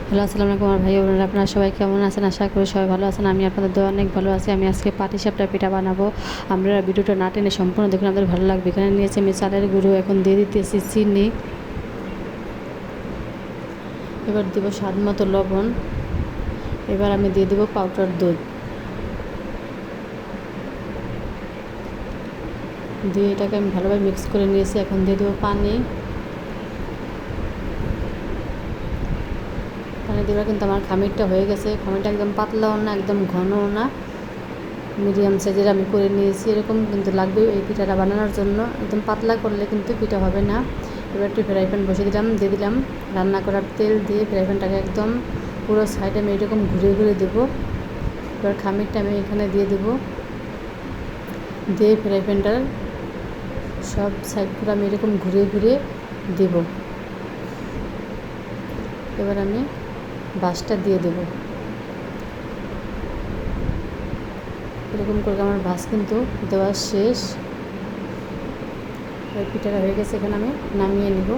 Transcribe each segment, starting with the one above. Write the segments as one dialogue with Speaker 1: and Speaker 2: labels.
Speaker 1: Hello, আসসালামু আলাইকুম আমার ভাই বোনেরা, আপনারা সবাই কেমন আছেন? আশা করি সবাই ভালো আছেন। আমি আপনাদের দোয়া অনেক ভালো আছি। আমি আজকে পাটিসাপটা পিঠা বানাবো। আপনারা ভিডিওটা না টেনে সম্পূর্ণ দেখুন, আপনাদের ভালো লাগবে। এখানে নিয়েছি আমি চালের গুঁড়ো, এখন দিয়ে দিতেছি চিনি, এবার দেবো স্বাদ মতো লবণ, এবার আমি দিয়ে দেবো পাউডার দুধ, দিয়ে এটাকে আমি ভালোভাবে মিক্স করে নিয়েছি। এখন দিয়ে দেবো পানি দেওয়া, কিন্তু আমার খামিরটা হয়ে গেছে। খামিরটা একদম পাতলাও না, একদম ঘনও না, মিডিয়াম সাইজের আমি করে নিয়েছি। এরকম কিন্তু লাগবে এই পিঠাটা বানানোর জন্য। একদম পাতলা করলে কিন্তু পিঠা হবে না। এবার একটু ফ্রাই প্যান বসিয়ে দিলাম, দিয়ে দিলাম রান্না করার তেল, দিয়ে ফ্রাই প্যানটাকে একদম পুরো সাইডে আমি এরকম ঘুরে ঘুরে দেবো। এবার খামিরটা আমি এখানে দিয়ে দেবো, দিয়ে ফ্রাই প্যানটার সব সাইড পুরো আমি এরকম ঘুরে ঘুরে দেব। এবার আমি বাসটা দিয়ে দেবো। এরকম করে আমার ভাজ কিন্তু দেওয়া শেষ। পিঠাটা হয়ে গেছে, এখানে আমি নামিয়ে নিব।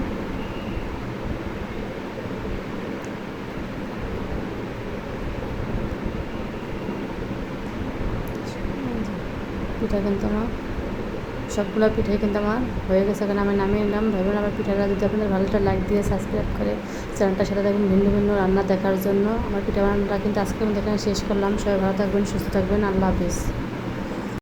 Speaker 1: পিঠা কিন্তু আমার সবগুলো পিঠাই কিন্তু আমার হয়ে গেছে, এখানে আমি নামিয়ে নিলাম। ভাবেন আমার পিঠাটা যদি আপনাদের ভালোটা লাইক দিয়ে সাবস্ক্রাইব করে চ্যানেলটার সাথে থাকবেন ভিন্ন ভিন্ন রান্না দেখার জন্য। আমার পিঠা বানানোটা কিন্তু আজকে আমি এখানে শেষ করলাম। সবাই ভালো থাকবেন, সুস্থ থাকবেন। আল্লাহ হাফিজ।